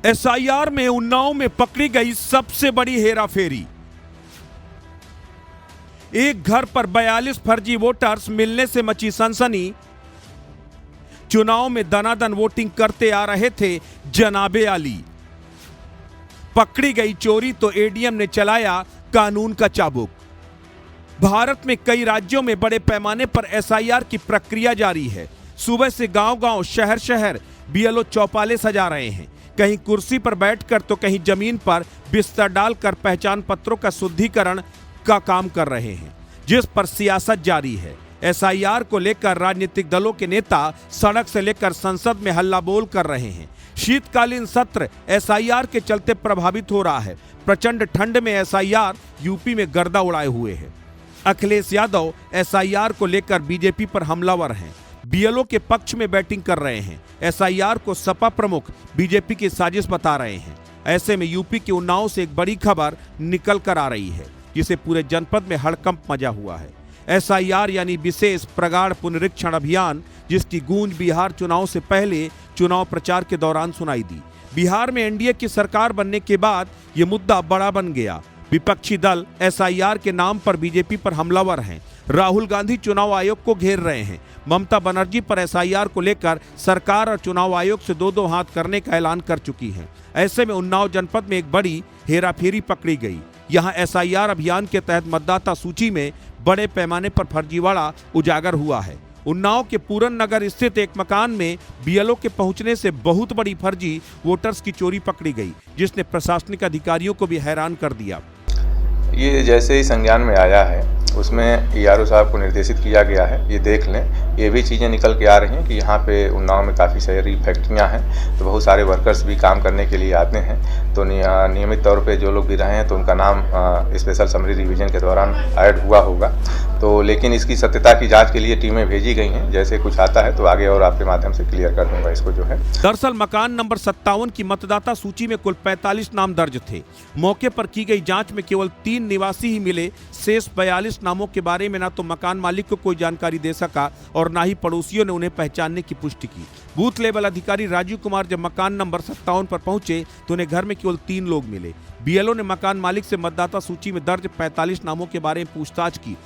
SIR में उन्नाव में पकड़ी गई सबसे बड़ी हेराफेरी। एक घर पर 42 फर्जी वोटर्स मिलने से मची सनसनी। चुनाव में दनादन वोटिंग करते आ रहे थे जनाबे आली। पकड़ी गई चोरी तो एडीएम ने चलाया कानून का चाबुक। भारत में कई राज्यों में बड़े पैमाने पर एसआईआर की प्रक्रिया जारी है। सुबह से गांव-गांव, शहर-शहर बीएलओ चौपाले सजा रहे हैं। कहीं कुर्सी पर बैठकर तो कहीं जमीन पर बिस्तर डालकर पहचान पत्रों का शुद्धिकरण का काम कर रहे हैं, जिस पर सियासत जारी है। एसआईआर को लेकर राजनीतिक दलों के नेता सड़क से लेकर संसद में हल्ला बोल कर रहे हैं। शीतकालीन सत्र एसआईआर के चलते प्रभावित हो रहा है। प्रचंड ठंड में एसआईआर यूपी में गर्दा उड़ाए हुए है। अखिलेश यादव एसआईआर को लेकर बीजेपी पर हमलावर हैं। बीएलओ के पक्ष में बैटिंग कर रहे हैं। एसआईआर को सपा प्रमुख बीजेपी की साजिश बता रहे हैं। ऐसे में यूपी के उन्नाव से एक बड़ी खबर निकल कर आ रही है, जिसे पूरे जनपद में हड़कंप मचा हुआ है। एसआईआर यानी विशेष प्रगाढ़ पुनरीक्षण अभियान, जिसकी गूंज बिहार चुनाव से पहले चुनाव प्रचार के दौरान सुनाई दी। बिहार में एनडीए की सरकार बनने के बाद यह मुद्दा बड़ा बन गया। विपक्षी दल एसआईआर के नाम पर बीजेपी पर हमलावर हैं। राहुल गांधी चुनाव आयोग को घेर रहे हैं। ममता बनर्जी पर एसआईआर को लेकर सरकार और चुनाव आयोग से दो हाथ करने का ऐलान कर चुकी है। ऐसे में उन्नाव जनपद में एक बड़ी हेराफेरी पकड़ी गई। यहां एसआईआर अभियान के तहत मतदाता सूची में बड़े पैमाने पर फर्जीवाड़ा उजागर हुआ है। उन्नाव के पूरन नगर स्थित एक मकान में बीएलओ के पहुंचने से बहुत बड़ी फर्जी वोटर्स की चोरी पकड़ी गई, जिसने प्रशासनिक अधिकारियों को भी हैरान कर दिया। ये जैसे ही संज्ञान में आया है, उसमें ईआरओ साहब को निर्देशित किया गया है, ये देख लें। ये भी चीज़ें निकल के आ रही हैं कि यहाँ पे उन्नाव में काफ़ी सारी फैक्ट्रियाँ हैं, तो बहुत सारे वर्कर्स भी काम करने के लिए आते हैं। तो नियमित तौर पे जो लोग भी रहे हैं तो उनका नाम स्पेशल समरी रिवीजन के दौरान ऐड हुआ होगा। तो लेकिन इसकी सत्यता की जाँच के लिए टीमें भेजी गई हैं। जैसे कुछ आता है तो आगे और आपके माध्यम से क्लियर कर दूँगा इसको जो है। दरअसल मकान नंबर 57 की मतदाता सूची में कुल 45 नाम दर्ज थे। मौके पर की गई जाँच में केवल 3 निवासी ही मिले। शेष 42 नामों के बारे में ना तो मकान मालिक को कोई जानकारी दे सका और ना ही पड़ोसियों ने उन्हें पहचानने की पुष्टि की। बूथ लेवल अधिकारी राजीव कुमार जब मकान नंबर 57 पर पहुंचे तो उन्हें घर में केवल 3 लोग मिले। बीएलओ ने मकान मालिक से मतदाता सूची में दर्ज 45 नामों के बारे में पूछताछ की।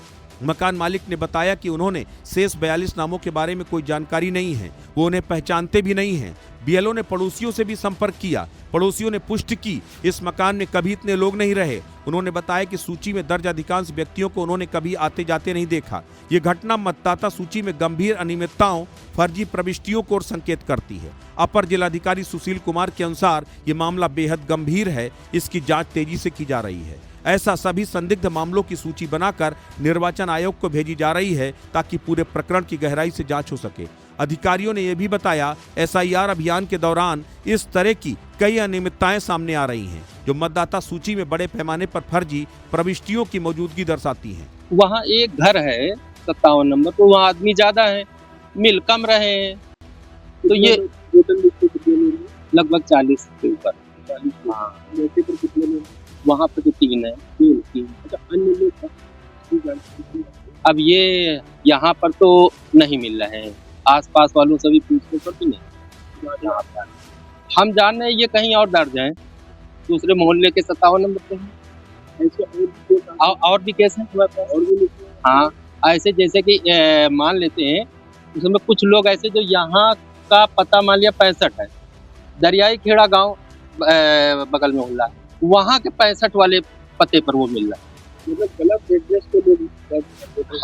मकान मालिक ने बताया कि उन्होंने शेष 42 नामों के बारे में कोई जानकारी नहीं है, वो उन्हें पहचानते भी नहीं हैं। बीएलओ ने पड़ोसियों से भी संपर्क किया। पड़ोसियों ने पुष्टि की इस मकान में कभी इतने लोग नहीं रहे। उन्होंने बताया कि सूची में दर्ज अधिकांश व्यक्तियों को उन्होंने कभी आते जाते नहीं देखा। ये घटना मतदाता सूची में गंभीर अनियमितताओं, फर्जी प्रविष्टियों को संकेत करती है। अपर जिलाधिकारी सुशील कुमार के अनुसार ये मामला बेहद गंभीर है, इसकी जांच तेजी से की जा रही है। ऐसा सभी संदिग्ध मामलों की सूची बनाकर निर्वाचन आयोग को भेजी जा रही है, ताकि पूरे प्रकरण की गहराई से जांच हो सके। अधिकारियों ने यह भी बताया, एसआईआर अभियान के दौरान इस तरह की कई अनियमितताएं सामने आ रही हैं, जो मतदाता सूची में बड़े पैमाने पर फर्जी प्रविष्टियों की मौजूदगी दर्शाती हैं। वहाँ एक घर है 57 नंबर, तो वहाँ आदमी ज्यादा है, मिल कम रहे हैं, तो ये लगभग 40 के ऊपर। वहाँ पे तो 3 है। अन्य लोग अब ये यहाँ पर तो नहीं मिल रहे हैं। आसपास वालों से भी पूछने पर भी नहीं। हम जान रहे हैं ये कहीं और दर्ज है, दूसरे मोहल्ले के 57 नंबर पे हैं। और भी केस हैं। हाँ, ऐसे जैसे कि मान लेते हैं, उसमें कुछ लोग ऐसे जो यहाँ का पता मान लिया 65 है, दरियाई खेड़ा गांव बगल में मोहल्ला, वहाँ के 65 वाले पते पर वो मिल रहा है। मतलब गलत एड्रेस पे लोग।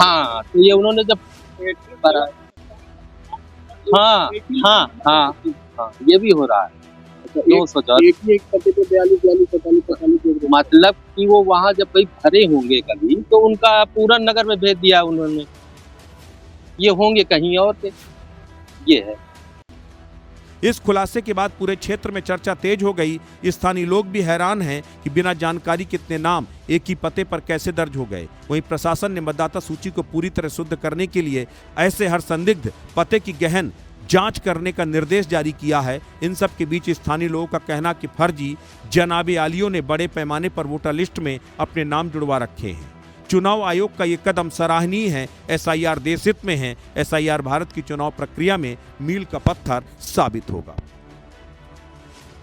हाँ, तो ये उन्होंने जब हाँ, ये भी हो रहा है। मतलब कि वो वहाँ जब कहीं भरे होंगे कभी, तो उनका पूरन नगर में भेज दिया उन्होंने। ये होंगे कहीं और के। ये है। इस खुलासे के बाद पूरे क्षेत्र में चर्चा तेज हो गई। स्थानीय लोग भी हैरान हैं कि बिना जानकारी कितने नाम एक ही पते पर कैसे दर्ज हो गए। वहीं प्रशासन ने मतदाता सूची को पूरी तरह शुद्ध करने के लिए ऐसे हर संदिग्ध पते की गहन जांच करने का निर्देश जारी किया है। इन सब के बीच स्थानीय लोगों का कहना कि फर्जी जनाबे आलियों ने बड़े पैमाने पर वोटर लिस्ट में अपने नाम जुड़वा रखे हैं। चुनाव आयोग का ये कदम सराहनीय है। एसआईआर देश हित में है। एसआईआर भारत की चुनाव प्रक्रिया में मील का पत्थर साबित होगा।